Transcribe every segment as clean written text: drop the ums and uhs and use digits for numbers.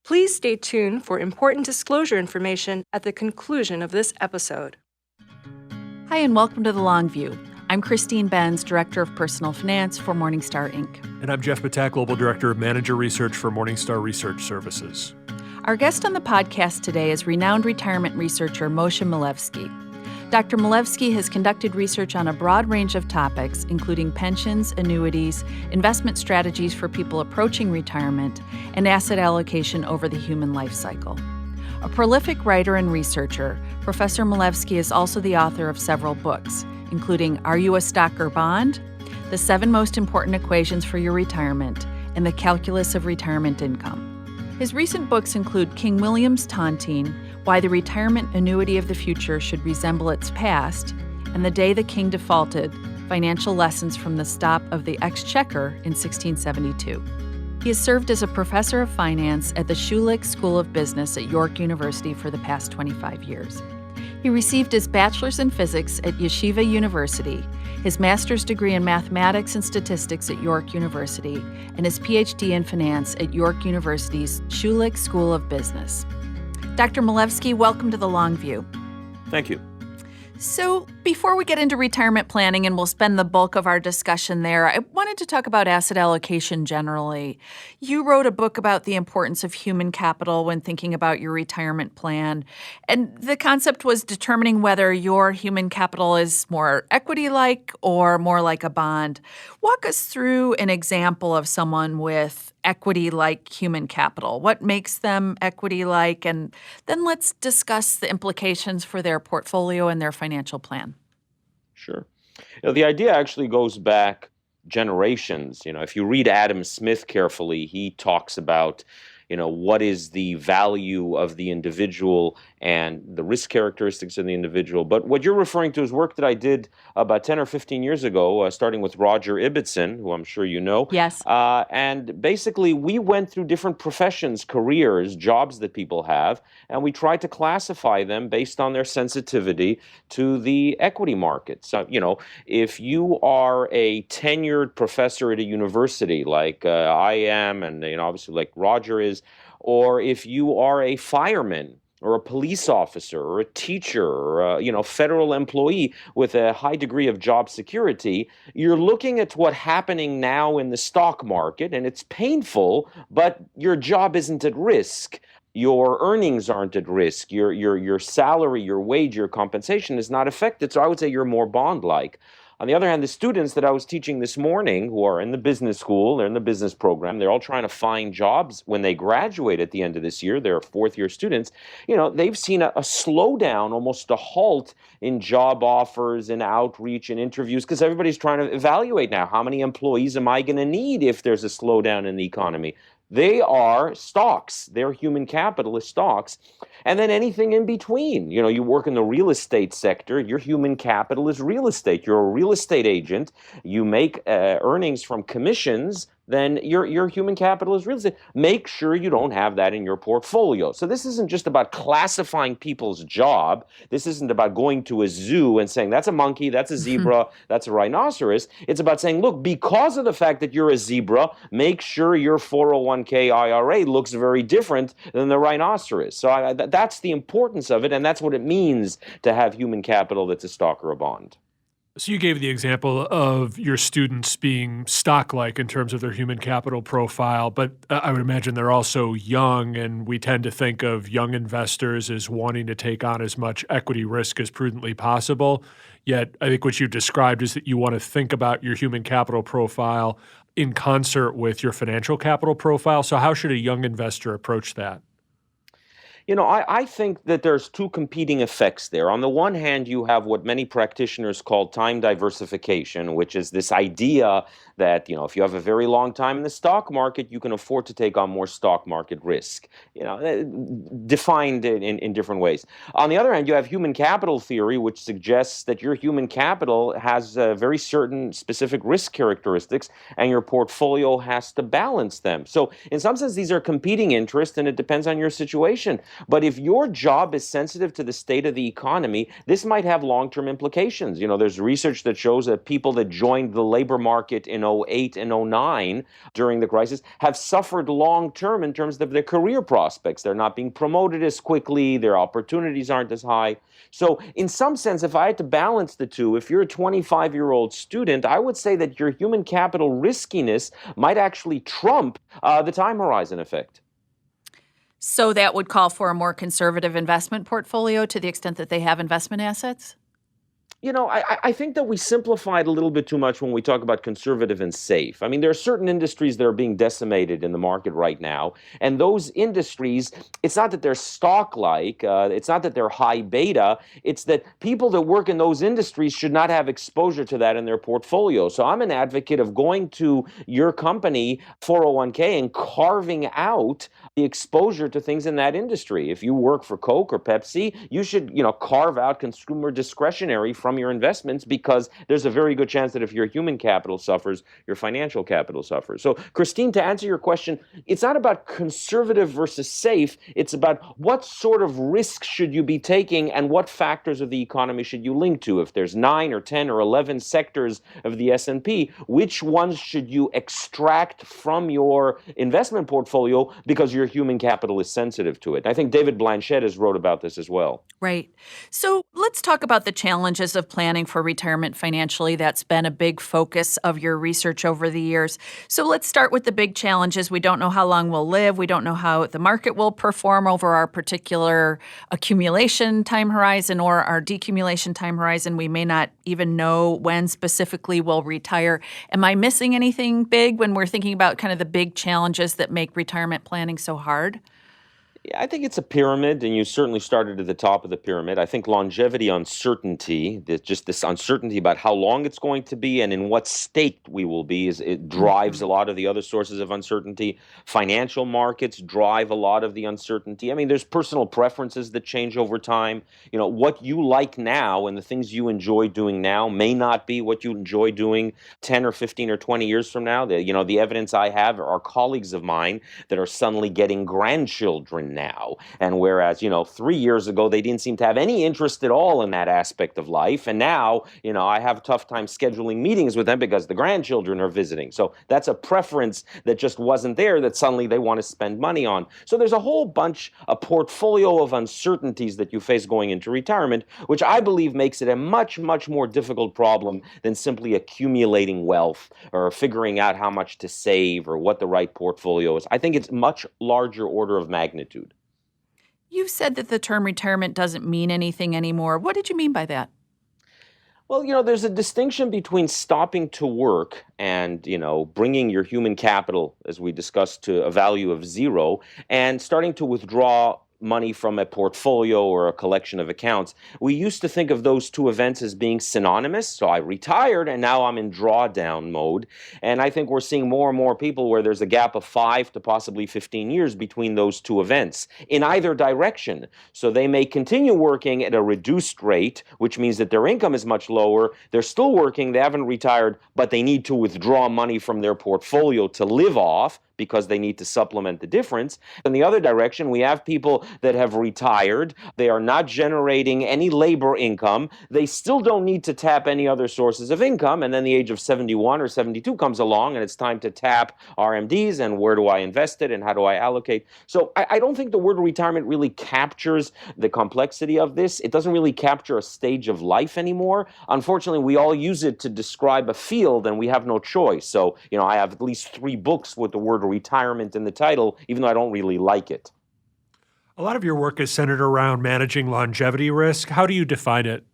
Please stay tuned for important disclosure information at the conclusion of this episode. Hi, and welcome to The Long View. I'm Christine Benz, Director of Personal Finance for Morningstar, Inc. And I'm Jeff Patak, Global Director of Manager Research for Morningstar Research Services. Our guest on the podcast today is renowned retirement researcher Moshe Milevsky. Dr. Milevsky has conducted research on a broad range of topics, including pensions, annuities, investment strategies for people approaching retirement, and asset allocation over the human life cycle. A prolific writer and researcher, Professor Milevsky is also the author of several books, including Are You a Stock or Bond?, The 7 Most Important Equations for Your Retirement, and The Calculus of Retirement Income. His recent books include King William's Tontine, Why the Retirement Annuity of the Future Should Resemble Its Past, and The Day the King Defaulted, Financial Lessons from the Stop of the Exchequer in 1672. He has served as a professor of finance at the Schulich School of Business at York University for the past 25 years. He received his bachelor's in physics at Yeshiva University, his master's degree in mathematics and statistics at York University, and his PhD in finance at York University's Schulich School of Business. Dr. Milevsky, welcome to The Long View. Thank you. So before we get into retirement planning, and we'll spend the bulk of our discussion there, I wanted to talk about asset allocation generally. You wrote a book about the importance of human capital when thinking about your retirement plan. And the concept was determining whether your human capital is more equity-like or more like a bond. Walk us through an example of someone with equity-like human capital. What makes them equity-like? And then let's discuss the implications for their portfolio and their financial plan. Sure. The idea actually goes back generations. If you read Adam Smith carefully, he talks about what is the value of the individual and the risk characteristics of the individual. But what you're referring to is work that I did about 10 or 15 years ago, starting with Roger Ibbotson, who I'm sure you know. Yes. And basically, we went through different professions, careers, jobs that people have, and we tried to classify them based on their sensitivity to the equity market. So, if you are a tenured professor at a university like I am, and obviously like Roger is, or if you are a fireman or a police officer or a teacher or a federal employee with a high degree of job security, you're looking at what's happening now in the stock market, and it's painful, but your job isn't at risk. Your earnings aren't at risk. Your salary, your wage, your compensation is not affected. So I would say you're more bond-like. On the other hand, the students that I was teaching this morning who are in the business school, they're in the business program, they're all trying to find jobs when they graduate at the end of this year. They're fourth-year students. They've seen a slowdown, almost a halt in job offers and outreach and interviews because everybody's trying to evaluate now, how many employees am I going to need if there's a slowdown in the economy? They are stocks. Their human capital is stocks. And then anything in between. You work in the real estate sector. Your human capital is real estate. You're a real estate agent. You make earnings from commissions. Then your human capital is real estate. Make sure you don't have that in your portfolio. So this isn't just about classifying people's job. This isn't about going to a zoo and saying, that's a monkey, that's a zebra, that's a rhinoceros. It's about saying, look, because of the fact that you're a zebra, make sure your 401k IRA looks very different than the rhinoceros. So that's the importance of it, and that's what it means to have human capital that's a stock or a bond. So you gave the example of your students being stock-like in terms of their human capital profile, but I would imagine they're also young, and we tend to think of young investors as wanting to take on as much equity risk as prudently possible. Yet I think what you described is that you want to think about your human capital profile in concert with your financial capital profile. So how should a young investor approach that? I think that there's two competing effects there. On the one hand, you have what many practitioners call time diversification, which is this idea that, if you have a very long time in the stock market, you can afford to take on more stock market risk, defined in different ways. On the other hand, you have human capital theory, which suggests that your human capital has very certain specific risk characteristics, and your portfolio has to balance them. So in some sense, these are competing interests, and it depends on your situation. But if your job is sensitive to the state of the economy, this might have long-term implications. There's research that shows that people that joined the labor market in '08 and '09 during the crisis have suffered long-term in terms of their career prospects. They're not being promoted as quickly, their opportunities aren't as high. So in some sense, if I had to balance the two, if you're a 25-year-old student, I would say that your human capital riskiness might actually trump the time horizon effect. So that would call for a more conservative investment portfolio to the extent that they have investment assets? I think that we simplify it a little bit too much when we talk about conservative and safe. I mean, there are certain industries that are being decimated in the market right now. And those industries, it's not that they're stock-like, it's not that they're high beta, it's that people that work in those industries should not have exposure to that in their portfolio. So I'm an advocate of going to your company 401k and carving out the exposure to things in that industry. If you work for Coke or Pepsi, you should, carve out consumer discretionary from your investments, because there's a very good chance that if your human capital suffers, your financial capital suffers. So, Christine, to answer your question, it's not about conservative versus safe. It's about what sort of risks should you be taking and what factors of the economy should you link to. If there's 9 or 10 or 11 sectors of the S&P, which ones should you extract from your investment portfolio because your human capital is sensitive to it? I think David Blanchett has wrote about this as well. Right. So let's talk about the challenges of planning for retirement financially. That's been a big focus of your research over the years. So let's start with the big challenges. We don't know how long we'll live. We don't know how the market will perform over our particular accumulation time horizon or our decumulation time horizon. We may not even know when specifically we'll retire. Am I missing anything big when we're thinking about kind of the big challenges that make retirement planning so hard? Yeah, I think it's a pyramid, and you certainly started at the top of the pyramid. I think longevity uncertainty, just this uncertainty about how long it's going to be and in what state we will be, it drives a lot of the other sources of uncertainty. Financial markets drive a lot of the uncertainty. I mean, there's personal preferences that change over time. What you like now and the things you enjoy doing now may not be what you enjoy doing 10 or 15 or 20 years from now. The evidence I have are colleagues of mine that are suddenly getting grandchildren now. And whereas, 3 years ago, they didn't seem to have any interest at all in that aspect of life. And now, I have a tough time scheduling meetings with them because the grandchildren are visiting. So that's a preference that just wasn't there that suddenly they want to spend money on. So there's a portfolio of uncertainties that you face going into retirement, which I believe makes it a much, much more difficult problem than simply accumulating wealth or figuring out how much to save or what the right portfolio is. I think it's much larger order of magnitude. You said that the term retirement doesn't mean anything anymore. What did you mean by that? Well, there's a distinction between stopping to work and, bringing your human capital, as we discussed, to a value of 0 and starting to withdraw money from a portfolio or a collection of accounts. We used to think of those two events as being synonymous. So I retired and now I'm in drawdown mode. And I think we're seeing more and more people where there's a gap of 5 to possibly 15 years between those two events in either direction. So they may continue working at a reduced rate, which means that their income is much lower. They're still working, they haven't retired, but they need to withdraw money from their portfolio to live off because they need to supplement the difference. In the other direction, we have people that have retired. They are not generating any labor income. They still don't need to tap any other sources of income. And then the age of 71 or 72 comes along and it's time to tap RMDs and where do I invest it and how do I allocate? So I don't think the word retirement really captures the complexity of this. It doesn't really capture a stage of life anymore. Unfortunately, we all use it to describe a field and we have no choice. So, I have at least 3 books with the word retirement in the title, even though I don't really like it. A lot of your work is centered around managing longevity risk. How do you define it?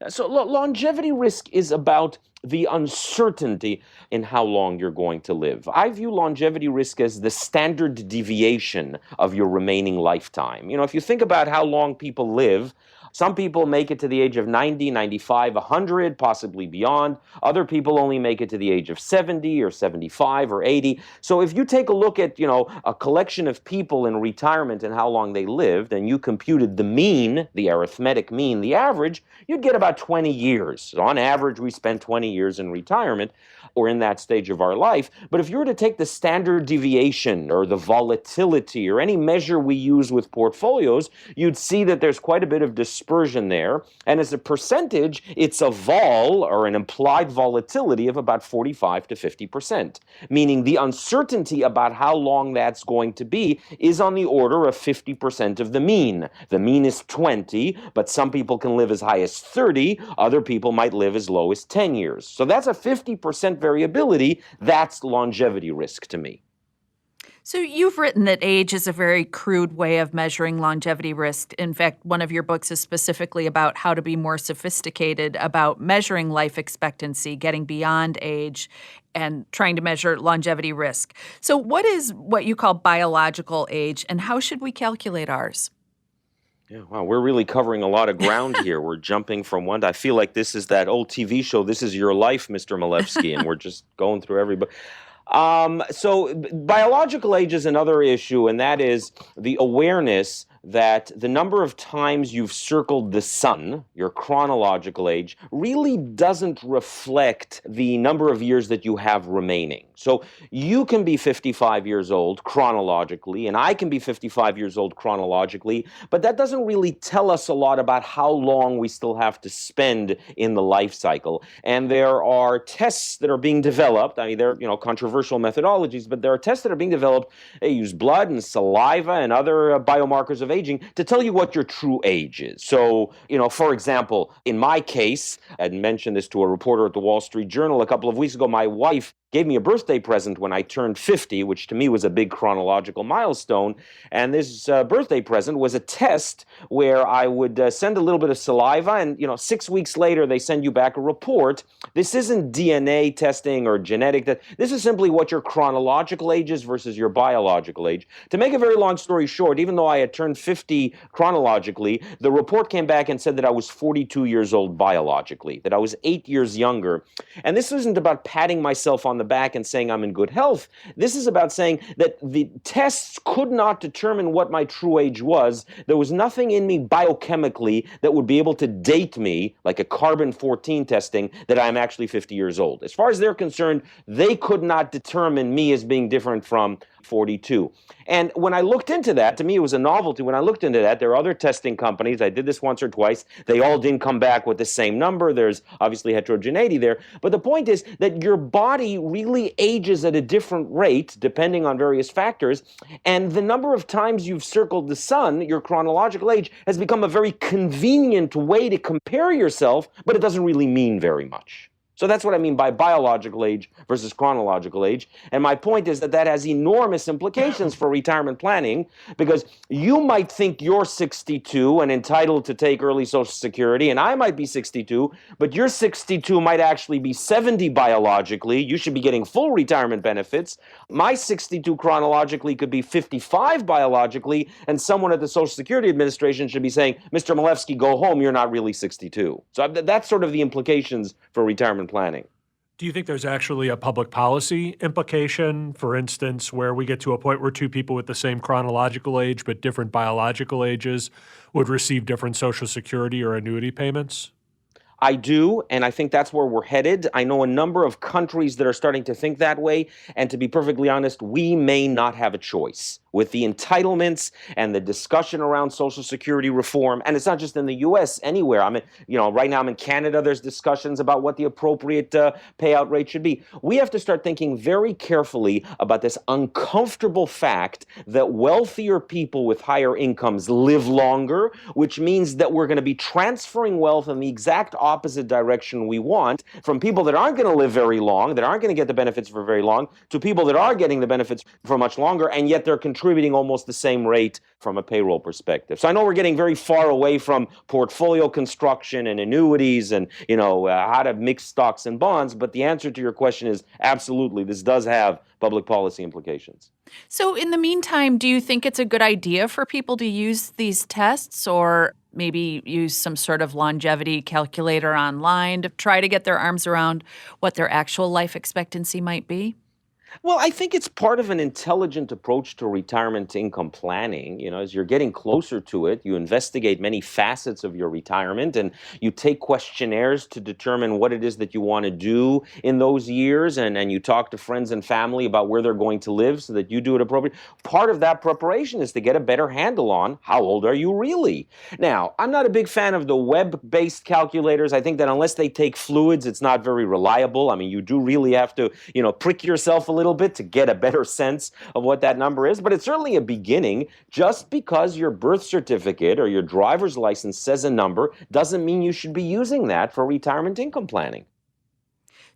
So longevity risk is about the uncertainty in how long you're going to live. I view longevity risk as the standard deviation of your remaining lifetime. If you think about how long people live, Some people make it to the age of 90, 95, 100, possibly beyond. Other people only make it to the age of 70 or 75 or 80. So if you take a look at, a collection of people in retirement and how long they lived, and you computed the mean, the arithmetic mean, the average, you'd get about 20 years. So on average, we spend 20 years in retirement or in that stage of our life. But if you were to take the standard deviation or the volatility or any measure we use with portfolios, you'd see that there's quite a bit of dispersion there. And as a percentage, it's a vol or an implied volatility of about 45 to 50%, meaning the uncertainty about how long that's going to be is on the order of 50% of the mean. The mean is 20, but some people can live as high as 30. Other people might live as low as 10 years. So that's a 50% variability. That's longevity risk to me. So you've written that age is a very crude way of measuring longevity risk. In fact, one of your books is specifically about how to be more sophisticated about measuring life expectancy, getting beyond age, and trying to measure longevity risk. So what is what you call biological age, and how should we calculate ours? Yeah, wow, we're really covering a lot of ground here. We're jumping from one to, I feel like this is that old TV show, This Is Your Life, Mr. Milevsky, and we're just going through everybody. So biological age is another issue, and that is the awareness that the number of times you've circled the sun, your chronological age, really doesn't reflect the number of years that you have remaining. So you can be 55 years old chronologically, and I can be 55 years old chronologically, but that doesn't really tell us a lot about how long we still have to spend in the life cycle. And there are tests that are being developed. I mean, they're, controversial methodologies, but there are tests that are being developed. They use blood and saliva and other biomarkers of aging to tell you what your true age is. So, for example, in my case, I mentioned this to a reporter at the Wall Street Journal a couple of weeks ago, my wife gave me a birthday present when I turned 50, which to me was a big chronological milestone. And this birthday present was a test where I would send a little bit of saliva, and 6 weeks later they send you back a report. This isn't DNA testing or genetic. This is simply what your chronological age is versus your biological age. To make a very long story short, even though I had turned 50 chronologically, the report came back and said that I was 42 years old biologically, that I was 8 years younger. And this isn't about patting myself on the back and saying I'm in good health. This is about saying that the tests could not determine what my true age was. There was nothing in me biochemically that would be able to date me, like a carbon-14 testing, that I'm actually 50 years old. As far as they're concerned, they could not determine me as being different from 42. And when I looked into that, to me it was a novelty. When I looked into that, there are other testing companies. I did this once or twice. They all didn't come back with the same number. There's obviously heterogeneity there. But the point is that your body really ages at a different rate depending on various factors. And the number of times you've circled the sun, your chronological age, has become a very convenient way to compare yourself, but it doesn't really mean very much. So that's what I mean by biological age versus chronological age. And my point is that that has enormous implications for retirement planning, because you might think you're 62 and entitled to take early Social Security, and I might be 62, but your 62 might actually be 70 biologically. You should be getting full retirement benefits. My 62 chronologically could be 55 biologically, and someone at the Social Security Administration should be saying, Mr. Milevsky, go home, you're not really 62. So that's sort of the implications for retirement planning. Do you think there's actually a public policy implication, for instance, where we get to a point where two people with the same chronological age but different biological ages would receive different Social Security or annuity payments? I do, and I think that's where we're headed. I know a number of countries that are starting to think that way, and to be perfectly honest, we may not have a choice. With the entitlements and the discussion around Social Security reform, and it's not just in the U.S., anywhere. I mean, right now I'm in Canada, there's discussions about what the appropriate payout rate should be. We have to start thinking very carefully about this uncomfortable fact that wealthier people with higher incomes live longer, which means that we're going to be transferring wealth in the exact opposite direction we want, from people that aren't going to live very long, that aren't going to get the benefits for very long, to people that are getting the benefits for much longer, and yet they're contributing almost the same rate from a payroll perspective. So I know we're getting very far away from portfolio construction and annuities and, how to mix stocks and bonds, but the answer to your question is absolutely, this does have public policy implications. So in the meantime, do you think it's a good idea for people to use these tests, or maybe use some sort of longevity calculator online to try to get their arms around what their actual life expectancy might be? Well, I think it's part of an intelligent approach to retirement income planning. As you're getting closer to it, you investigate many facets of your retirement and you take questionnaires to determine what it is that you want to do in those years. And you talk to friends and family about where they're going to live so that you do it appropriately. Part of that preparation is to get a better handle on how old are you really. Now, I'm not a big fan of the web-based calculators. I think that unless they take fluids, it's not very reliable. I mean, you do really have to, prick yourself a little bit to get a better sense of what that number is, but it's certainly a beginning. Just because your birth certificate or your driver's license says a number doesn't mean you should be using that for retirement income planning.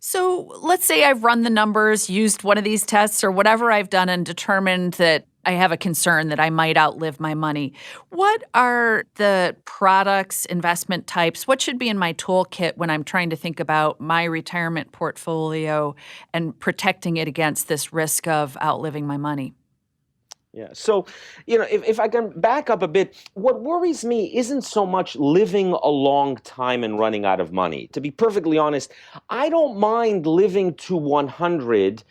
So let's say I've run the numbers, used one of these tests or whatever I've done and determined that I have a concern that I might outlive my money. What are the products, investment types? What should be in my toolkit when I'm trying to think about my retirement portfolio and protecting it against this risk of outliving my money? Yeah. So, if I can back up a bit, what worries me isn't so much living a long time and running out of money. To be perfectly honest, I don't mind living to 100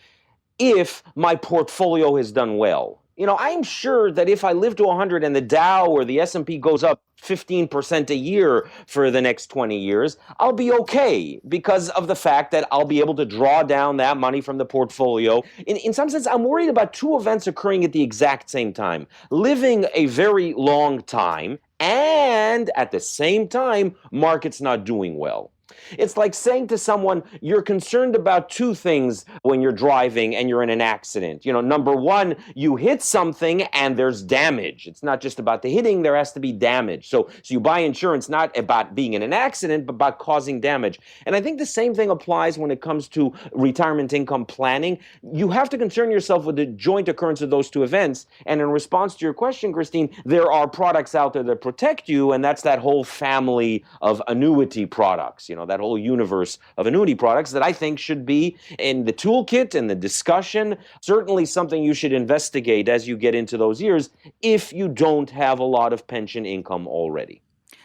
if my portfolio has done well. I'm sure that if I live to 100 and the Dow or the S&P goes up 15% a year for the next 20 years, I'll be okay because of the fact that I'll be able to draw down that money from the portfolio. In some sense, I'm worried about two events occurring at the exact same time. Living a very long time and at the same time, markets not doing well. It's like saying to someone, you're concerned about two things when you're driving and you're in an accident. Number one, you hit something and there's damage. It's not just about the hitting, there has to be damage. So you buy insurance not about being in an accident, but about causing damage. And I think the same thing applies when it comes to retirement income planning. You have to concern yourself with the joint occurrence of those two events. And in response to your question, Christine, there are products out there that protect you, and that's that whole family of annuity products, that whole universe of annuity products that I think should be in the toolkit and the discussion. Certainly something you should investigate as you get into those years if you don't have a lot of pension income already.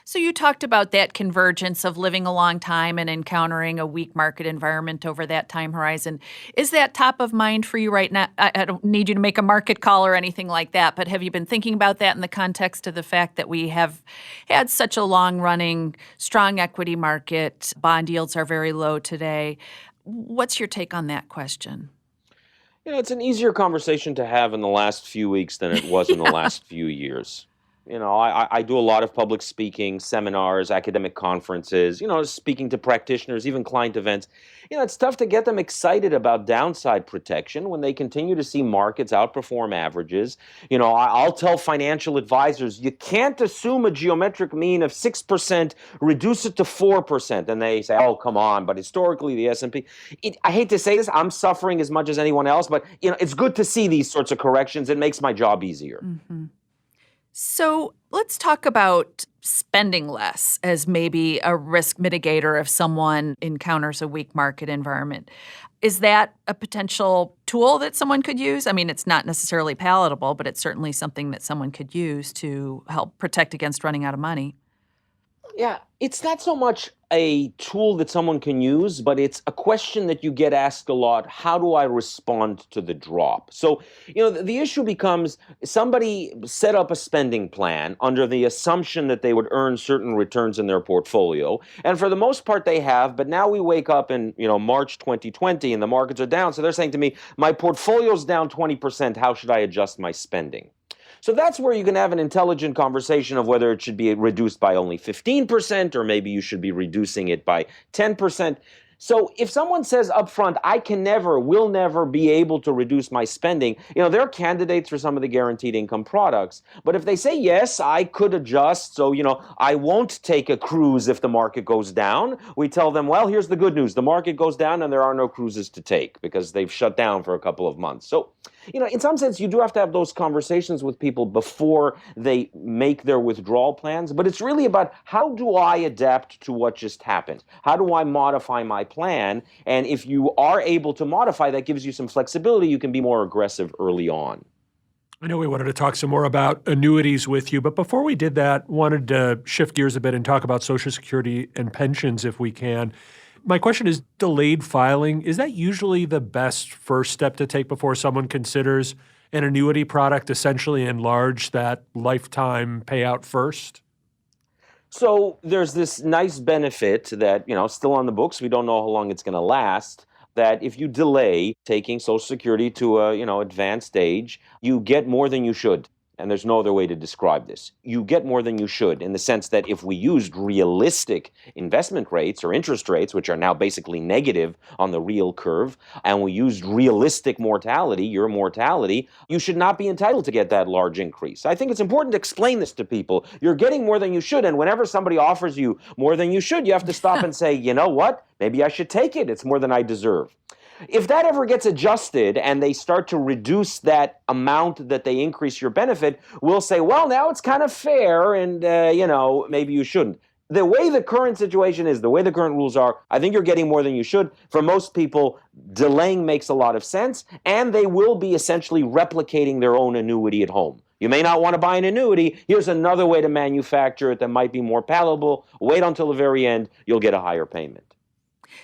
So you talked about that convergence of living a long time and encountering a weak market environment over that time horizon. Is that top of mind for you right now? I don't need you to make a market call or anything like that, but have you been thinking about that in the context of the fact that we have had such a long-running, strong equity market? Bond yields are very low today. What's your take on that question? It's an easier conversation to have in the last few weeks than it was in the last few years. I do a lot of public speaking, seminars, academic conferences, speaking to practitioners, even client events. It's tough to get them excited about downside protection when they continue to see markets outperform averages. I'll tell financial advisors, you can't assume a geometric mean of 6%, reduce it to 4%. And they say, oh, come on. But historically, the S&P, I hate to say this, I'm suffering as much as anyone else, but it's good to see these sorts of corrections. It makes my job easier. Mm-hmm. So let's talk about spending less as maybe a risk mitigator if someone encounters a weak market environment. Is that a potential tool that someone could use? I mean, it's not necessarily palatable, but it's certainly something that someone could use to help protect against running out of money. Yeah, it's not so much a tool that someone can use, but it's a question that you get asked a lot. How do I respond to the drop? So, the issue becomes somebody set up a spending plan under the assumption that they would earn certain returns in their portfolio. And for the most part, they have. But now we wake up in, March 2020 and the markets are down. So they're saying to me, my portfolio's down 20%. How should I adjust my spending? So that's where you can have an intelligent conversation of whether it should be reduced by only 15% or maybe you should be reducing it by 10%. So if someone says upfront, I will never be able to reduce my spending, they're candidates for some of the guaranteed income products. But if they say, yes, I could adjust, so, I won't take a cruise if the market goes down, we tell them, well, here's the good news. The market goes down and there are no cruises to take because they've shut down for a couple of months. So, in some sense, you do have to have those conversations with people before they make their withdrawal plans. But it's really about how do I adapt to what just happened? How do I modify my plan? And if you are able to modify, that gives you some flexibility. You can be more aggressive early on. I know we wanted to talk some more about annuities with you, but before we did that, wanted to shift gears a bit and talk about Social Security and pensions if we can. My question is delayed filing. Is that usually the best first step to take before someone considers an annuity product, essentially enlarge that lifetime payout first? So there's this nice benefit that, still on the books, we don't know how long it's going to last, that if you delay taking Social Security to a, advanced age, you get more than you should. And there's no other way to describe this. You get more than you should in the sense that if we used realistic investment rates or interest rates, which are now basically negative on the real curve, and we used realistic mortality, your mortality, you should not be entitled to get that large increase. I think it's important to explain this to people. You're getting more than you should, and whenever somebody offers you more than you should, you have to stop and say, you know what? Maybe I should take it. It's more than I deserve. If that ever gets adjusted and they start to reduce that amount that they increase your benefit, we'll say, well, now it's kind of fair and, maybe you shouldn't. The way the current situation is, the way the current rules are, I think you're getting more than you should. For most people, delaying makes a lot of sense, and they will be essentially replicating their own annuity at home. You may not want to buy an annuity. Here's another way to manufacture it that might be more palatable. Wait until the very end. You'll get a higher payment.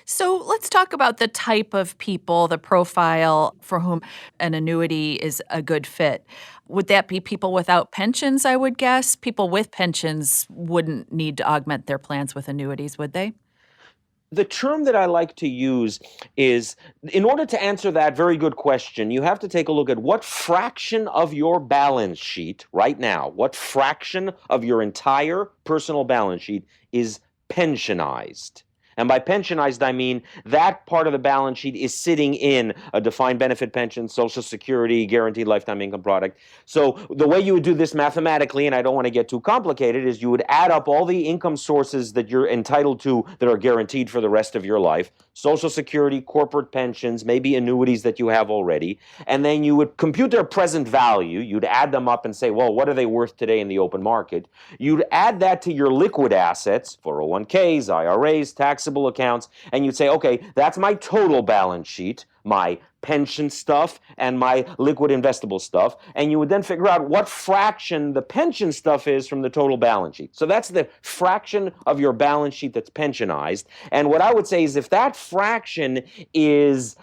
So let's talk about the type of people, the profile for whom an annuity is a good fit. Would that be people without pensions, I would guess? People with pensions wouldn't need to augment their plans with annuities, would they? The term that I like to use is, in order to answer that very good question, you have to take a look at what fraction of your balance sheet right now, what fraction of your entire personal balance sheet is pensionized. And by pensionized, I mean that part of the balance sheet is sitting in a defined benefit pension, Social Security, guaranteed lifetime income product. So the way you would do this mathematically, and I don't want to get too complicated, is you would add up all the income sources that you're entitled to that are guaranteed for the rest of your life, Social Security, corporate pensions, maybe annuities that you have already, and then you would compute their present value. You'd add them up and say, well, what are they worth today in the open market? You'd add that to your liquid assets, 401ks, IRAs, taxable accounts, and you'd say, okay, that's my total balance sheet, my pension stuff and my liquid investable stuff, and you would then figure out what fraction the pension stuff is from the total balance sheet. So that's the fraction of your balance sheet that's pensionized. And what I would say is if that fraction is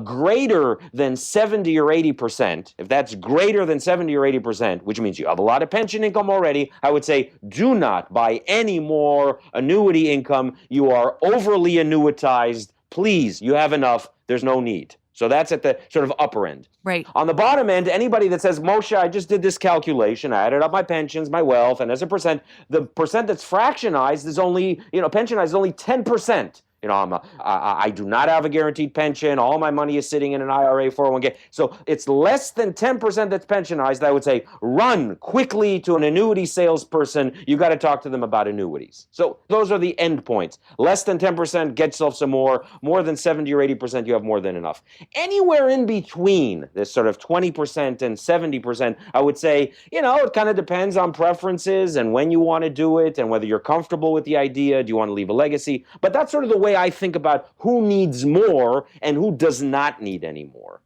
greater than 70 or 80%, if that's greater than 70 or 80%, which means you have a lot of pension income already, I would say do not buy any more annuity income. You are overly annuitized. Please, you have enough. There's no need. So that's at the sort of upper end. Right. On the bottom end, anybody that says, Moshe, I just did this calculation, I added up my pensions, my wealth, and as a percent, the percent that's fractionized is only, pensionized is only 10%. I do not have a guaranteed pension. All my money is sitting in an IRA, 401k. So it's less than 10% that's pensionized. I would say run quickly to an annuity salesperson. You got to talk to them about annuities. So those are the end points. Less than 10%, get yourself some more. More than 70 or 80%, you have more than enough. Anywhere in between this sort of 20% and 70%, I would say, it kind of depends on preferences and when you want to do it and whether you're comfortable with the idea. Do you want to leave a legacy? But that's sort of the way I think about who needs more and who does not need any more.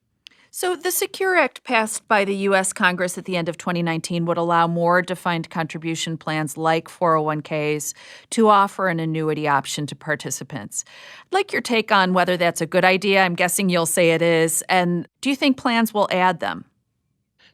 So the Secure Act passed by the U.S. Congress at the end of 2019 would allow more defined contribution plans like 401ks to offer an annuity option to participants. I'd like your take on whether that's a good idea. I'm guessing you'll say it is. And do you think plans will add them?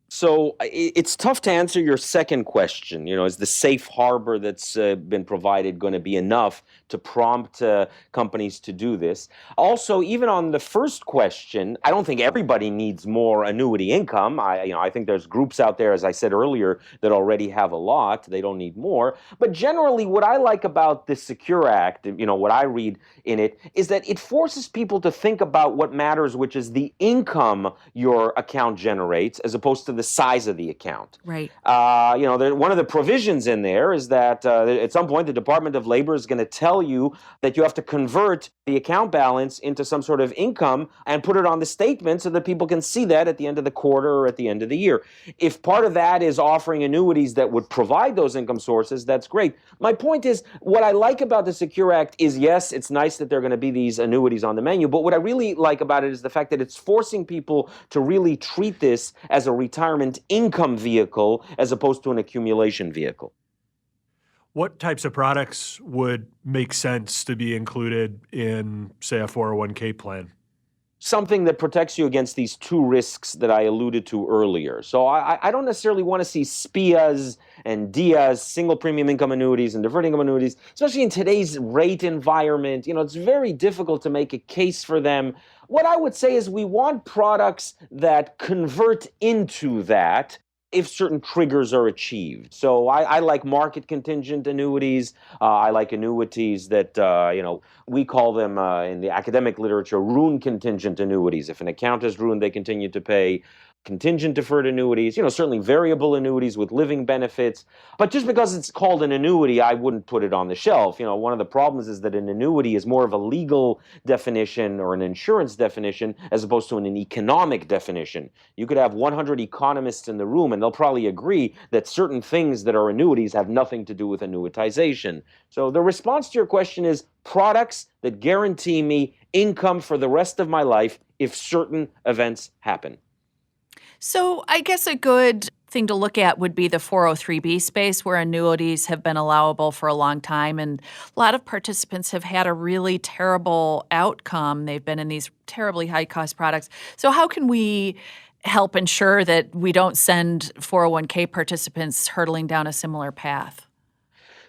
So it's tough to answer your second question. Is the safe harbor that's been provided going to be enough to prompt companies to do this? Also, even on the first question, I don't think everybody needs more annuity income. I think there's groups out there, as I said earlier, that already have a lot. They don't need more. But generally, what I like about the Secure Act, what I read in it, is that it forces people to think about what matters, which is the income your account generates, as opposed to the size of the account. Right. One of the provisions in there is that at some point the Department of Labor is going to tell you that you have to convert the account balance into some sort of income and put it on the statement so that people can see that at the end of the quarter or at the end of the year. If part of that is offering annuities that would provide those income sources, that's great. My point is, what I like about the Secure Act is, yes, it's nice that there are going to be these annuities on the menu, but what I really like about it is the fact that it's forcing people to really treat this as a retirement retirement income vehicle as opposed to an accumulation vehicle. What types of products would make sense to be included in, say, a 401k plan? Something that protects you against these two risks that I alluded to earlier. So I don't necessarily want to see SPIAs and DIAs, single premium income annuities and deferred income annuities, especially in today's rate environment. It's very difficult to make a case for them. What I would say is we want products that convert into that if certain triggers are achieved. So I like market contingent annuities. I like annuities that, we call them in the academic literature, ruin contingent annuities. If an account is ruined, they continue to pay. Contingent deferred annuities, certainly variable annuities with living benefits. But just because it's called an annuity, I wouldn't put it on the shelf. One of the problems is that an annuity is more of a legal definition or an insurance definition as opposed to an economic definition. You could have 100 economists in the room and they'll probably agree that certain things that are annuities have nothing to do with annuitization. So the response to your question is products that guarantee me income for the rest of my life if certain events happen. So I guess a good thing to look at would be the 403B space, where annuities have been allowable for a long time. And a lot of participants have had a really terrible outcome. They've been in these terribly high-cost products. So how can we help ensure that we don't send 401k participants hurtling down a similar path?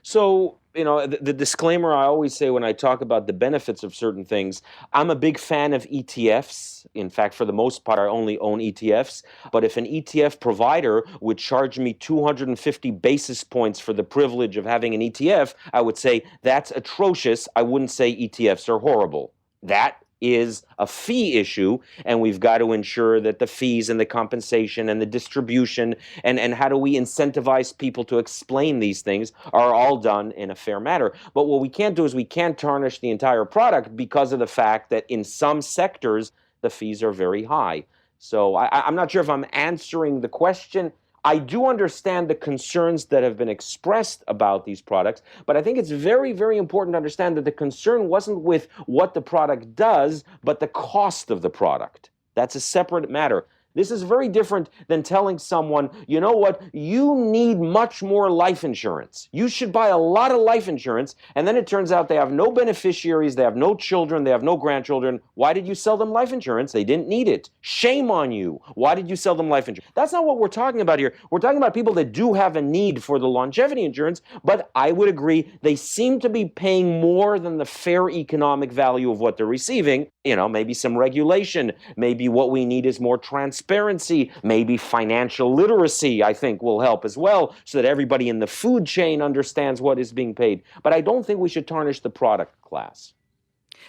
So, the disclaimer I always say when I talk about the benefits of certain things, I'm a big fan of ETFs. In fact, for the most part, I only own ETFs. But if an ETF provider would charge me 250 basis points for the privilege of having an ETF, I would say that's atrocious. I wouldn't say ETFs are horrible. That is a fee issue, and we've got to ensure that the fees and the compensation and the distribution and how do we incentivize people to explain these things are all done in a fair manner. But what we can't do is we can't tarnish the entire product because of the fact that in some sectors the fees are very high. So I'm not sure if I'm answering the question. I do understand the concerns that have been expressed about these products, but I think it's very, very important to understand that the concern wasn't with what the product does, but the cost of the product. That's a separate matter. This is very different than telling someone, you know what, you need much more life insurance. You should buy a lot of life insurance, and then it turns out they have no beneficiaries, they have no children, they have no grandchildren. Why did you sell them life insurance? They didn't need it. Shame on you. Why did you sell them life insurance? That's not what we're talking about here. We're talking about people that do have a need for the longevity insurance, but I would agree they seem to be paying more than the fair economic value of what they're receiving. Maybe some regulation, maybe what we need is more transparency, maybe financial literacy, I think will help as well, so that everybody in the food chain understands what is being paid. But I don't think we should tarnish the product class.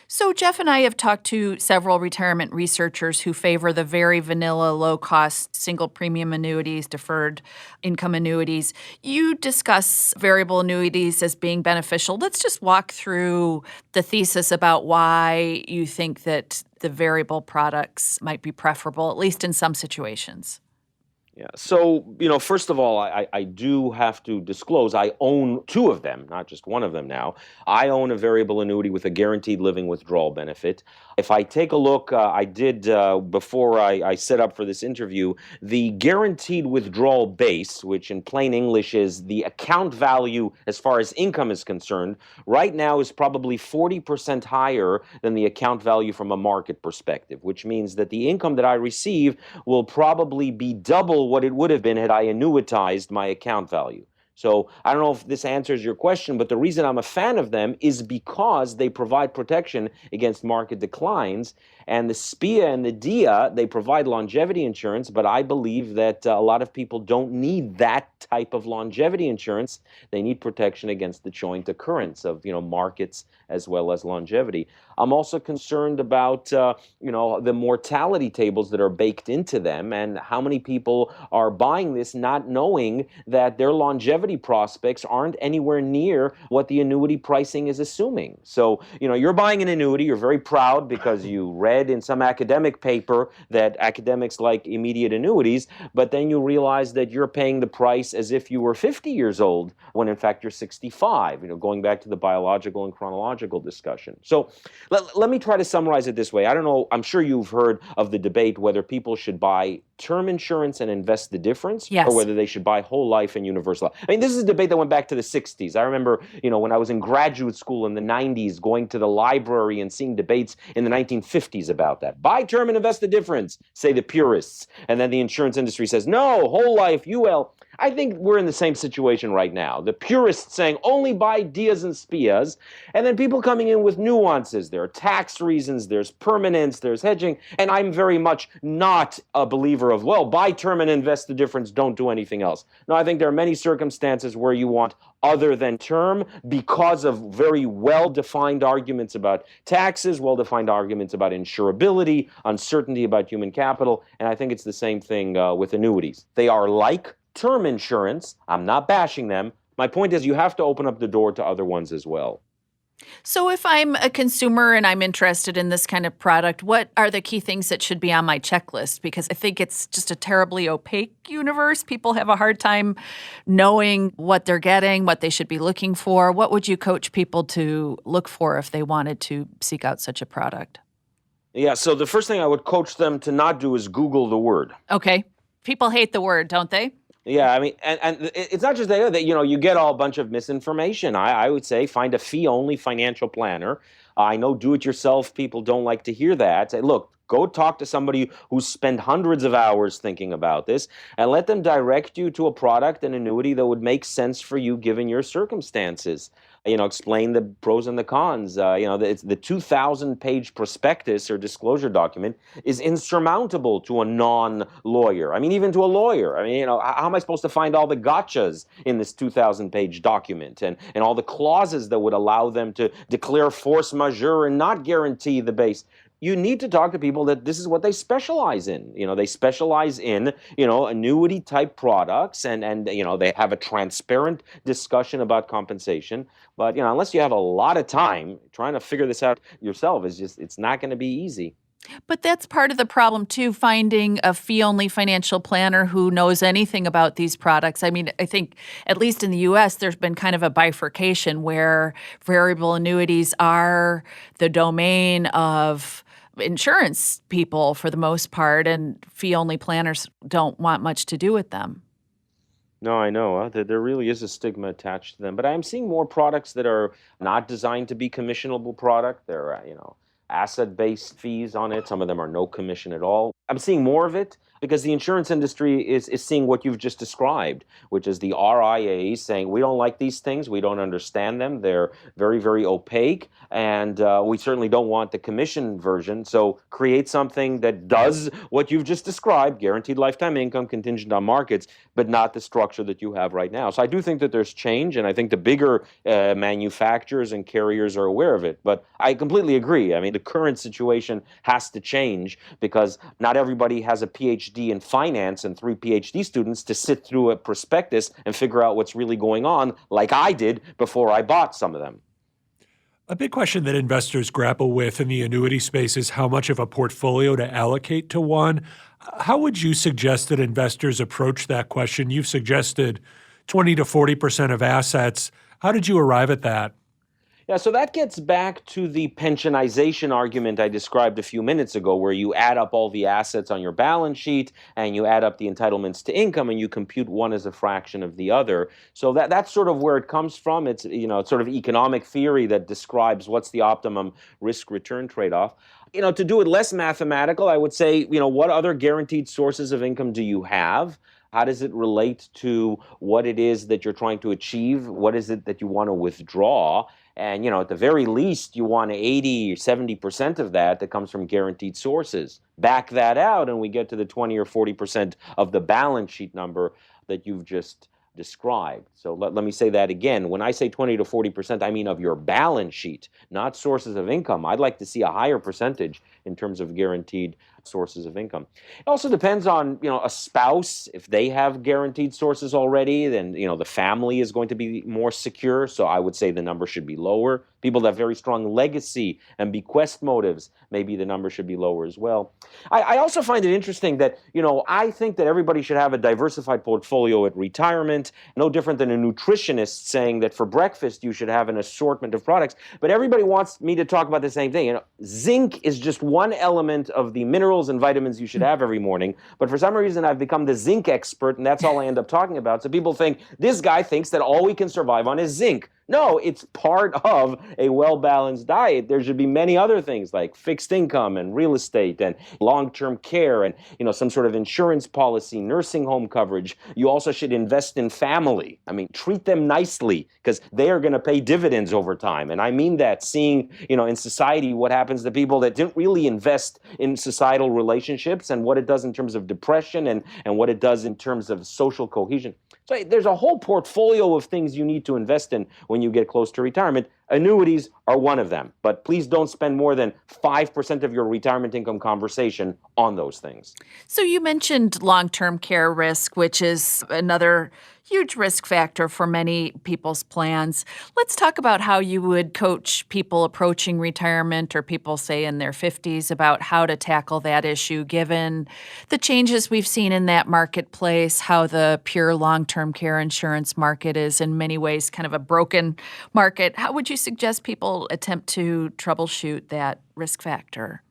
So Jeff and I have talked to several retirement researchers who favor the very vanilla, low-cost, single premium annuities, deferred income annuities. You discuss variable annuities as being beneficial. Let's just walk through the thesis about why you think that the variable products might be preferable, at least in some situations. Yeah. So, first of all, I do have to disclose I own two of them, not just one of them now. I own a variable annuity with a guaranteed living withdrawal benefit. If I take a look, I did, before I set up for this interview, the guaranteed withdrawal base, which in plain English is the account value as far as income is concerned, right now is probably 40% higher than the account value from a market perspective, which means that the income that I receive will probably be double what it would have been had I annuitized my account value. So I don't know if this answers your question, but the reason I'm a fan of them is because they provide protection against market declines. And the SPIA and the DIA, they provide longevity insurance, but I believe that a lot of people don't need that type of longevity insurance. They need protection against the joint occurrence of, markets as well as longevity. I'm also concerned about, the mortality tables that are baked into them and how many people are buying this not knowing that their longevity prospects aren't anywhere near what the annuity pricing is assuming. So, you're buying an annuity, you're very proud because you read read in some academic paper that academics like immediate annuities, but then you realize that you're paying the price as if you were 50 years old when in fact you're 65, going back to the biological and chronological discussion. So let me try to summarize it this way. I don't know, I'm sure you've heard of the debate whether people should buy term insurance and invest the difference, Yes. or whether they should buy whole life and universal life. I mean, this is a debate that went back to the 60s. I remember, when I was in graduate school in the 90s, going to the library and seeing debates in the 1950s about that. Buy term and invest the difference, say the purists. And then the insurance industry says, no, whole life, UL. I think we're in the same situation right now. The purists saying only buy Dias and Spias, and then people coming in with nuances. There are tax reasons, there's permanence, there's hedging, and I'm very much not a believer of, well, buy term and invest the difference, don't do anything else. No, I think there are many circumstances where you want other than term because of very well-defined arguments about taxes, well-defined arguments about insurability, uncertainty about human capital, and I think it's the same thing with annuities. They are like term insurance. I'm not bashing them. My point is you have to open up the door to other ones as well. So if I'm a consumer and I'm interested in this kind of product, what are the key things that should be on my checklist? Because I think it's just a terribly opaque universe. People have a hard time knowing what they're getting, what they should be looking for. What would you coach people to look for if they wanted to seek out such a product? Yeah, so the first thing I would coach them to not do is Google the word. Okay. People hate the word, don't they? Yeah, I mean, and it's not just that, you get all a bunch of misinformation. I would say find a fee-only financial planner. I know do-it-yourself people don't like to hear that. Say, look, go talk to somebody who's spent hundreds of hours thinking about this and let them direct you to a product, an annuity that would make sense for you given your circumstances. Explain the pros and the cons. It's the 2,000-page prospectus or disclosure document is insurmountable to a non-lawyer. I mean, even to a lawyer. I mean, how am I supposed to find all the gotchas in this 2,000-page document and all the clauses that would allow them to declare force majeure and not guarantee the base? You need to talk to people that this is what they specialize in. They specialize in, annuity type products and they have a transparent discussion about compensation. But, unless you have a lot of time, trying to figure this out yourself it's not going to be easy. But that's part of the problem, too, finding a fee-only financial planner who knows anything about these products. I mean, I think, at least in the U.S., there's been kind of a bifurcation where variable annuities are the domain of insurance people for the most part, and fee-only planners don't want much to do with them. No, I know. There really is a stigma attached to them. But I'm seeing more products that are not designed to be commissionable product. They're, asset-based fees on it. Some of them are no commission at all. I'm seeing more of it because the insurance industry is seeing what you've just described, which is the RIAs saying, we don't like these things, we don't understand them, they're very, very opaque, and we certainly don't want the commission version, so create something that does what you've just described, guaranteed lifetime income, contingent on markets, but not the structure that you have right now. So I do think that there's change, and I think the bigger manufacturers and carriers are aware of it, but I completely agree. I mean, the current situation has to change because not everybody has a PhD in finance and 3 PhD students to sit through a prospectus and figure out what's really going on like I did before I bought some of them. A big question that investors grapple with in the annuity space is how much of a portfolio to allocate to one. How would you suggest that investors approach that question? You've suggested 20 to 40% of assets. How did you arrive at that? Yeah, so that gets back to the pensionization argument I described a few minutes ago, where you add up all the assets on your balance sheet and you add up the entitlements to income and you compute one as a fraction of the other. So that's sort of where it comes from. It's, it's sort of economic theory that describes what's the optimum risk-return trade-off. To do it less mathematical, I would say, what other guaranteed sources of income do you have? How does it relate to what it is that you're trying to achieve? What is it that you want to withdraw? And, at the very least, you want 80 or 70% of that comes from guaranteed sources. Back that out and we get to the 20 or 40% of the balance sheet number that you've just described. So let me say that again. When I say 20 to 40%, I mean of your balance sheet, not sources of income. I'd like to see a higher percentage in terms of guaranteed sources of income. It also depends on, a spouse. If they have guaranteed sources already, then, the family is going to be more secure. So I would say the number should be lower. People that have very strong legacy and bequest motives, maybe the number should be lower as well. I also find it interesting that, I think that everybody should have a diversified portfolio at retirement, no different than a nutritionist saying that for breakfast you should have an assortment of products. But everybody wants me to talk about the same thing. Zinc is just one element of the minerals and vitamins you should have every morning. But for some reason, I've become the zinc expert, and that's all I end up talking about. So people think, this guy thinks that all we can survive on is zinc. No, it's part of a well-balanced diet. There should be many other things like fixed income and real estate and long-term care and, some sort of insurance policy, nursing home coverage. You also should invest in family. I mean, treat them nicely because they are going to pay dividends over time. And I mean that, seeing, in society what happens to people that didn't really invest in societal relationships and what it does in terms of depression and what it does in terms of social cohesion. So there's a whole portfolio of things you need to invest in when you get close to retirement. Annuities are one of them, but please don't spend more than 5% of your retirement income conversation on those things. So you mentioned long-term care risk, which is another huge risk factor for many people's plans. Let's talk about how you would coach people approaching retirement or people, say, in their 50s about how to tackle that issue, given the changes we've seen in that marketplace, how the pure long-term care insurance market is in many ways kind of a broken market. How would you suggest people attempt to troubleshoot that risk factor?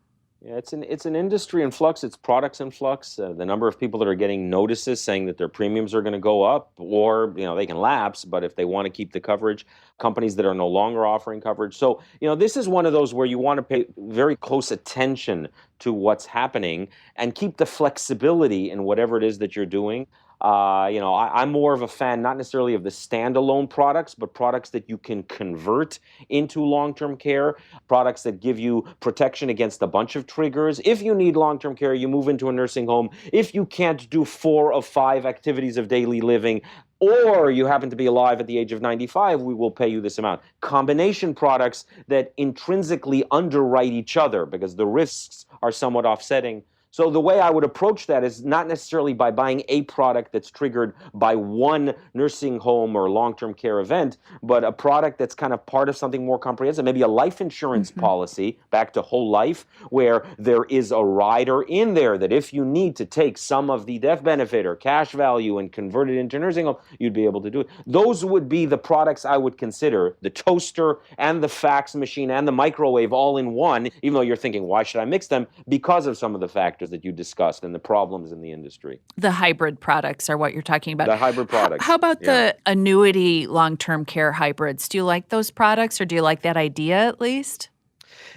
Yeah, it's an industry in flux. It's products in flux. The number of people that are getting notices saying that their premiums are going to go up, or they can lapse. But if they want to keep the coverage, companies that are no longer offering coverage. So this is one of those where you want to pay very close attention to what's happening and keep the flexibility in whatever it is that you're doing. I'm more of a fan, not necessarily of the standalone products, but products that you can convert into long-term care, products that give you protection against a bunch of triggers. If you need long-term care, you move into a nursing home. If you can't do 4 of 5 activities of daily living, or you happen to be alive at the age of 95, we will pay you this amount. Combination products that intrinsically underwrite each other because the risks are somewhat offsetting. So the way I would approach that is not necessarily by buying a product that's triggered by one nursing home or long-term care event, but a product that's kind of part of something more comprehensive, maybe a life insurance policy, back to whole life, where there is a rider in there that if you need to take some of the death benefit or cash value and convert it into nursing home, you'd be able to do it. Those would be the products I would consider, the toaster and the fax machine and the microwave all in one, even though you're thinking, why should I mix them? Because of some of the factors that you discussed and the problems in the industry. The hybrid products are what you're talking about. The hybrid products. How about the annuity long-term care hybrids? Do you like those products, or do you like that idea at least?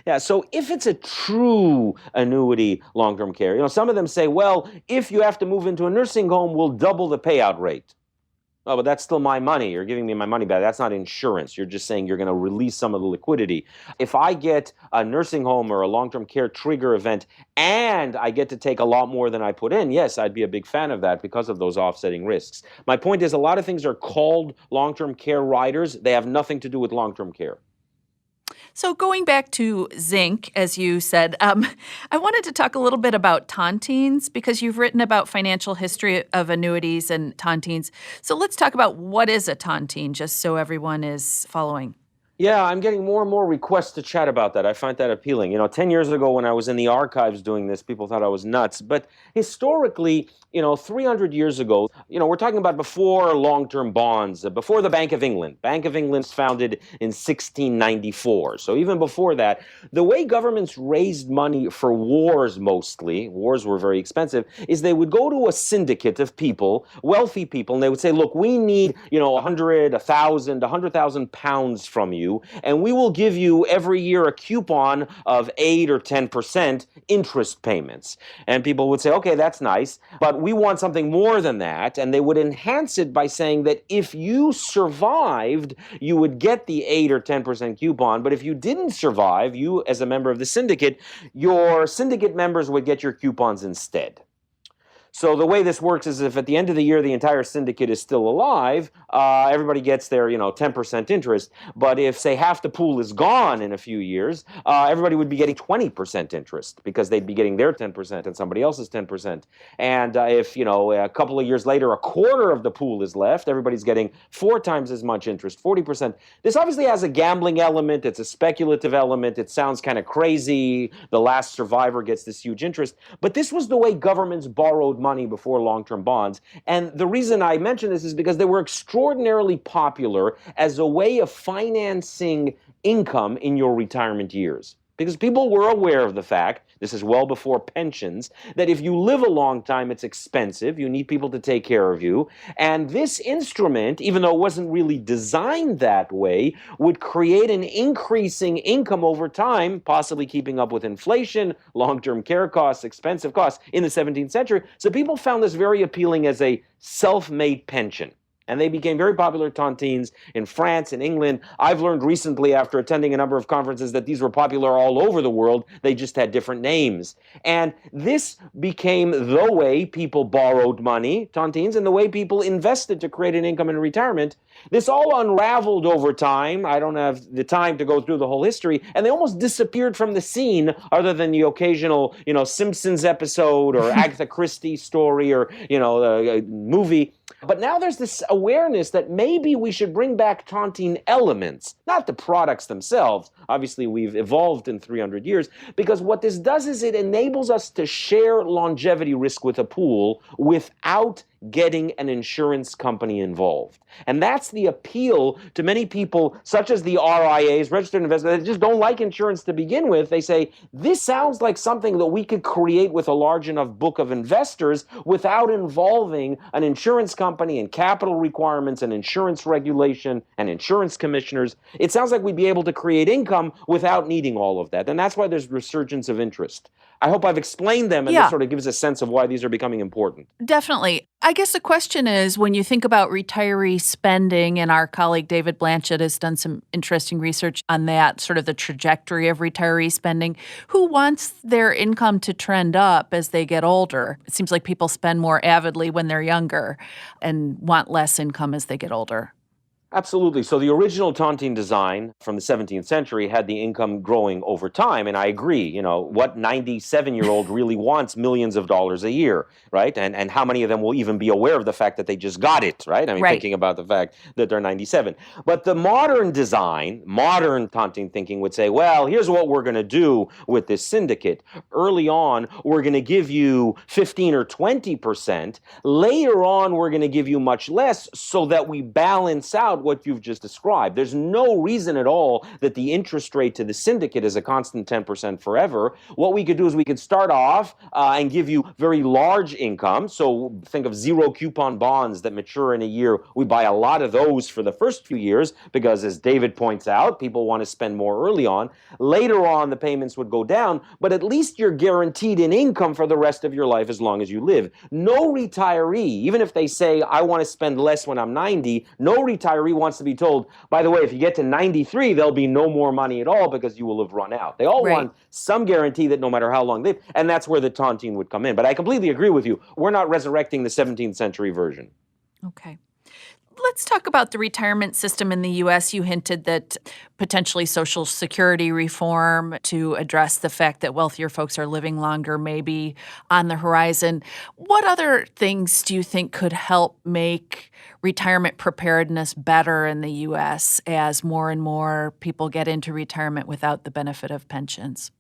Yeah, so if it's a true annuity long-term care, some of them say, well, if you have to move into a nursing home, we'll double the payout rate. Oh, but that's still my money. You're giving me my money back. That's not insurance. You're just saying you're going to release some of the liquidity. If I get a nursing home or a long-term care trigger event and I get to take a lot more than I put in, yes, I'd be a big fan of that because of those offsetting risks. My point is a lot of things are called long-term care riders. They have nothing to do with long-term care. So going back to zinc, as you said, I wanted to talk a little bit about tontines because you've written about financial history of annuities and tontines. So let's talk about what is a tontine, just so everyone is following. Yeah, I'm getting more and more requests to chat about that. I find that appealing. 10 years ago when I was in the archives doing this, people thought I was nuts. But historically, 300 years ago, we're talking about before long-term bonds, before the Bank of England. Bank of England's founded in 1694. So even before that, the way governments raised money for wars mostly, wars were very expensive, is they would go to a syndicate of people, wealthy people, and they would say, look, we need, 100, 1,000, 100,000 pounds from you. And we will give you every year a coupon of 8 or 10% interest payments. And people would say, okay, that's nice, but we want something more than that. And they would enhance it by saying that if you survived, you would get the 8 or 10% coupon. But if you didn't survive, you as a member of the syndicate, your syndicate members would get your coupons instead. So the way this works is if at the end of the year the entire syndicate is still alive, everybody gets their 10% interest. But if, say, half the pool is gone in a few years, everybody would be getting 20% interest because they'd be getting their 10% and somebody else's 10%. And if a couple of years later a quarter of the pool is left, everybody's getting 4 times as much interest, 40%. This obviously has a gambling element. It's a speculative element. It sounds kind of crazy. The last survivor gets this huge interest. But this was the way governments borrowed money before long-term bonds. And the reason I mention this is because they were extraordinarily popular as a way of financing income in your retirement years. Because people were aware of the fact, this is well before pensions, that if you live a long time, it's expensive. You need people to take care of you. And this instrument, even though it wasn't really designed that way, would create an increasing income over time, possibly keeping up with inflation, long-term care costs, expensive costs in the 17th century. So people found this very appealing as a self-made pension. And they became very popular tontines in France and England. I've learned recently after attending a number of conferences that these were popular all over the world. They just had different names. And this became the way people borrowed money, tontines, and the way people invested to create an income in retirement. This all unraveled over time. I don't have the time to go through the whole history. And they almost disappeared from the scene other than the occasional, Simpsons episode or Agatha Christie story or, a movie. But now there's this awareness that maybe we should bring back tontine elements, not the products themselves. Obviously, we've evolved in 300 years, because what this does is it enables us to share longevity risk with a pool without getting an insurance company involved. And that's the appeal to many people, such as the RIAs, registered investors, that just don't like insurance to begin with. They say, this sounds like something that we could create with a large enough book of investors without involving an insurance company and capital requirements and insurance regulation and insurance commissioners. It sounds like we'd be able to create income without needing all of that. And that's why there's resurgence of interest. I hope I've explained them, and this sort of gives a sense of why these are becoming important. Definitely. I guess the question is, when you think about retiree spending, and our colleague David Blanchett has done some interesting research on that, sort of the trajectory of retiree spending, who wants their income to trend up as they get older? It seems like people spend more avidly when they're younger and want less income as they get older. Absolutely. So the original tontine design from the 17th century had the income growing over time. And I agree, what 97-year-old really wants millions of dollars a year, right? And how many of them will even be aware of the fact that they just got it, right? I mean, thinking about the fact that they're 97. But the modern design, modern tontine thinking would say, well, here's what we're going to do with this syndicate. Early on, we're going to give you 15 or 20%. Later on, we're going to give you much less so that we balance out what you've just described. There's no reason at all that the interest rate to the syndicate is a constant 10% forever. What we could do is we could start off and give you very large income. So think of zero coupon bonds that mature in a year. We buy a lot of those for the first few years because, as David points out, people want to spend more early on. Later on, the payments would go down, but at least you're guaranteed an income for the rest of your life as long as you live. No retiree, even if they say, I want to spend less when I'm 90, no retiree wants to be told, by the way, if you get to 93, there'll be no more money at all because you will have run out. They all want some guarantee that no matter how long they live, and that's where the tontine would come in. But I completely agree with you. We're not resurrecting the 17th century version. Okay. Let's talk about the retirement system in the U.S. You hinted that potentially Social Security reform to address the fact that wealthier folks are living longer may be on the horizon. What other things do you think could help make retirement preparedness better in the U.S. as more and more people get into retirement without the benefit of pensions?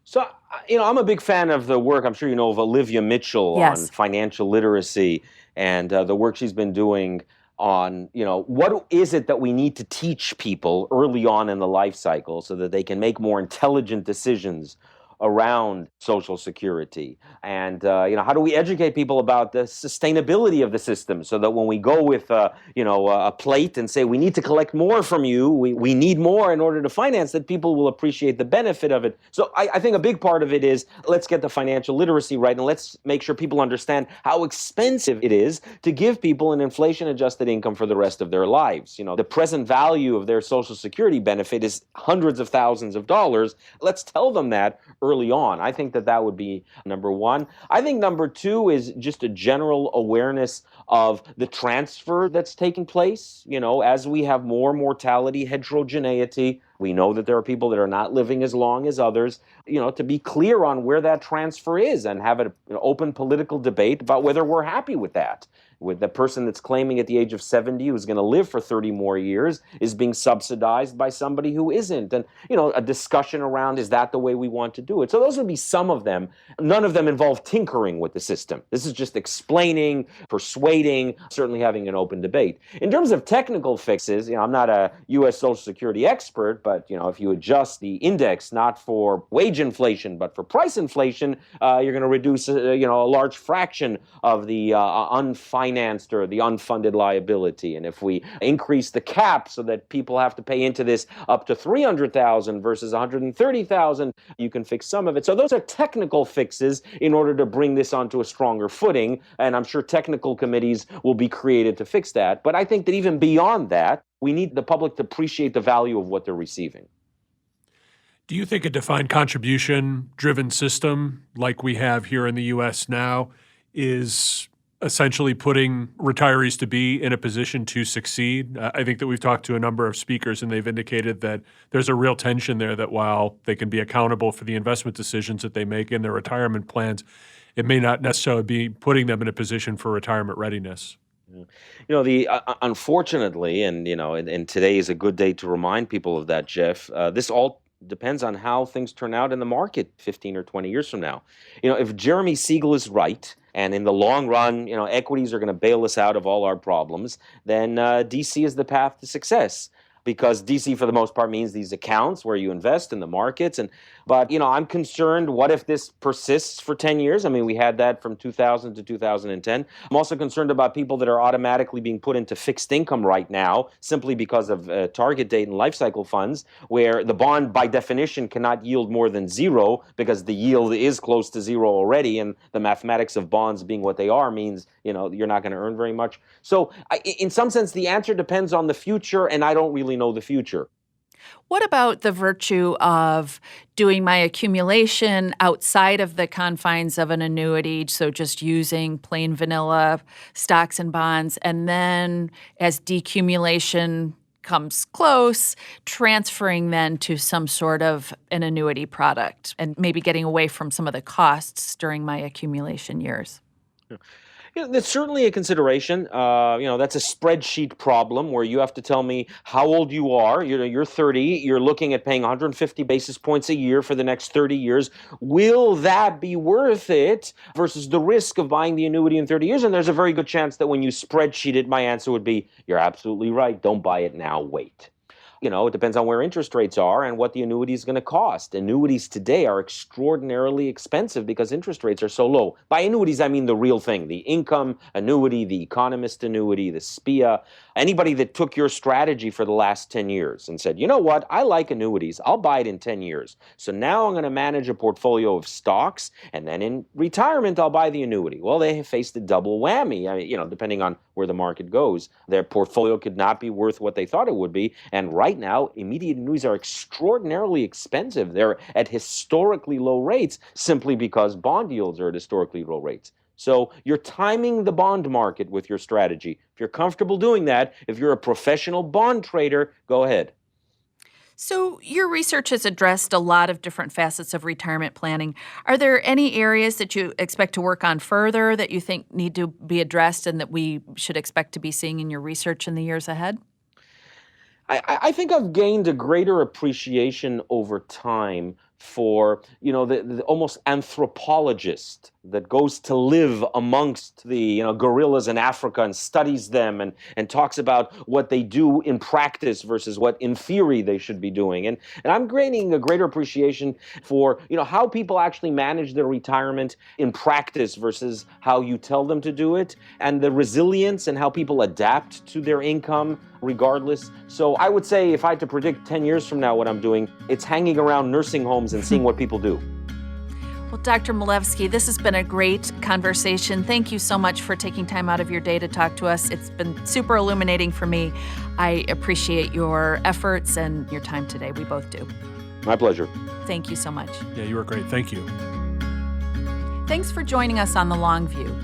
So, I'm a big fan of the work, I'm sure you know, of Olivia Mitchell on financial literacy and the work she's been doing on, what is it that we need to teach people early on in the life cycle so that they can make more intelligent decisions around Social Security. And, how do we educate people about the sustainability of the system so that when we go with, a plate and say, we need to collect more from you, we need more in order to finance that, people will appreciate the benefit of it. So I think a big part of it is, let's get the financial literacy right, and let's make sure people understand how expensive it is to give people an inflation-adjusted income for the rest of their lives. The present value of their Social Security benefit is hundreds of thousands of dollars. Let's tell them that early on. I think that that would be number one. I think number two is just a general awareness of the transfer that's taking place. As we have more mortality, heterogeneity, we know that there are people that are not living as long as others, to be clear on where that transfer is and have an open political debate about whether we're happy with that. With the person that's claiming at the age of 70 who's going to live for 30 more years is being subsidized by somebody who isn't. And, a discussion around, is that the way we want to do it? So those would be some of them. None of them involve tinkering with the system. This is just explaining, persuading, certainly having an open debate. In terms of technical fixes, I'm not a U.S. Social Security expert, but, if you adjust the index not for wage inflation, but for price inflation, you're going to reduce, a large fraction of the unfinanced or the unfunded liability. And if we increase the cap so that people have to pay into this up to $300,000 versus $130,000, you can fix some of it. So those are technical fixes in order to bring this onto a stronger footing. And I'm sure technical committees will be created to fix that. But I think that even beyond that, we need the public to appreciate the value of what they're receiving. Do you think a defined contribution-driven system like we have here in the U.S. now is essentially putting retirees to be in a position to succeed? I think that we've talked to a number of speakers, and they've indicated that there's a real tension there, that while they can be accountable for the investment decisions that they make in their retirement plans, it may not necessarily be putting them in a position for retirement readiness. Unfortunately, and today is a good day to remind people of that, Jeff, this all depends on how things turn out in the market 15 or 20 years from now. If Jeremy Siegel is right, and in the long run, equities are going to bail us out of all our problems, then DC is the path to success. Because DC, for the most part, means these accounts where you invest in the markets. But I'm concerned, what if this persists for 10 years? I mean, we had that from 2000 to 2010. I'm also concerned about people that are automatically being put into fixed income right now simply because of target date and life cycle funds, where the bond, by definition, cannot yield more than zero because the yield is close to zero already. And the mathematics of bonds being what they are means, you're not going to earn very much. So in some sense, the answer depends on the future, and I don't really know the future. What about the virtue of doing my accumulation outside of the confines of an annuity, so just using plain vanilla stocks and bonds, and then as decumulation comes close, transferring then to some sort of an annuity product and maybe getting away from some of the costs during my accumulation years? That's certainly a consideration. That's a spreadsheet problem where you have to tell me how old you are. You're 30. You're looking at paying 150 basis points a year for the next 30 years. Will that be worth it versus the risk of buying the annuity in 30 years? And there's a very good chance that when you spreadsheet it, my answer would be, you're absolutely right. Don't buy it now. Wait. It depends on where interest rates are and what the annuity is going to cost. Annuities today are extraordinarily expensive because interest rates are so low. By annuities, I mean the real thing, the income annuity, the economist annuity, the SPIA. Anybody that took your strategy for the last 10 years and said, you know what, I like annuities, I'll buy it in 10 years. So now I'm going to manage a portfolio of stocks, and then in retirement, I'll buy the annuity. Well, they have faced a double whammy. Depending on where the market goes, their portfolio could not be worth what they thought it would be. And right now, immediate annuities are extraordinarily expensive. They're at historically low rates simply because bond yields are at historically low rates. So you're timing the bond market with your strategy. If you're comfortable doing that, if you're a professional bond trader, go ahead. So your research has addressed a lot of different facets of retirement planning. Are there any areas that you expect to work on further that you think need to be addressed and that we should expect to be seeing in your research in the years ahead? I think I've gained a greater appreciation over time for, the almost anthropologist that goes to live amongst the, gorillas in Africa and studies them and talks about what they do in practice versus what in theory they should be doing. And I'm gaining a greater appreciation for, how people actually manage their retirement in practice versus how you tell them to do it, and the resilience and how people adapt to their income regardless. So I would say if I had to predict 10 years from now what I'm doing, it's hanging around nursing homes and seeing what people do. Well, Dr. Milevsky, this has been a great conversation. Thank you so much for taking time out of your day to talk to us. It's been super illuminating for me. I appreciate your efforts and your time today. We both do. My pleasure. Thank you so much. Yeah, you were great. Thank you. Thanks for joining us on The Long View.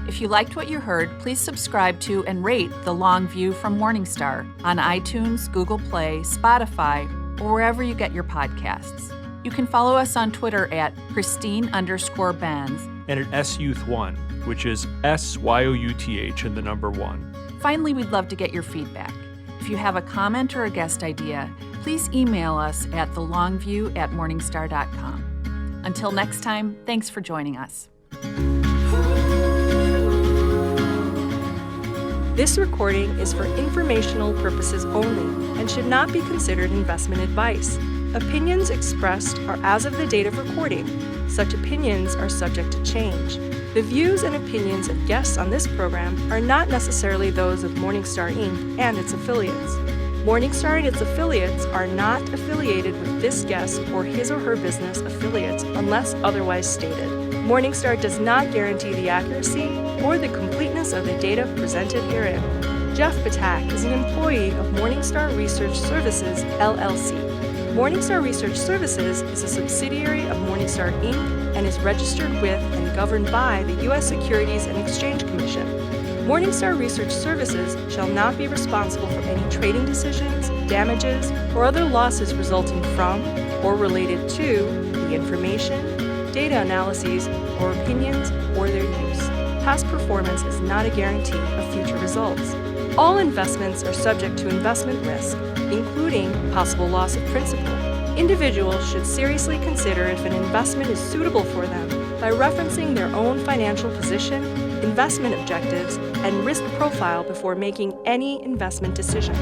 If you liked what you heard, please subscribe to and rate The Long View from Morningstar on iTunes, Google Play, Spotify, or wherever you get your podcasts. You can follow us on Twitter at Christine_Benz. And at SYouth1, which is SYOUTH and the number 1. Finally, we'd love to get your feedback. If you have a comment or a guest idea, please email us at thelongview@morningstar.com. Until next time, thanks for joining us. This recording is for informational purposes only and should not be considered investment advice. Opinions expressed are as of the date of recording. Such opinions are subject to change. The views and opinions of guests on this program are not necessarily those of Morningstar, Inc. and its affiliates. Morningstar and its affiliates are not affiliated with this guest or his or her business affiliates unless otherwise stated. Morningstar does not guarantee the accuracy or the completeness of the data presented herein. Jeff Patak is an employee of Morningstar Research Services, LLC. Morningstar Research Services is a subsidiary of Morningstar, Inc. and is registered with and governed by the U.S. Securities and Exchange Commission. Morningstar Research Services shall not be responsible for any trading decisions, damages, or other losses resulting from or related to the information, data analyses, or opinions or their use. Past performance is not a guarantee of future results. All investments are subject to investment risk, including possible loss of principal. Individuals should seriously consider if an investment is suitable for them by referencing their own financial position, investment objectives, and risk profile before making any investment decision.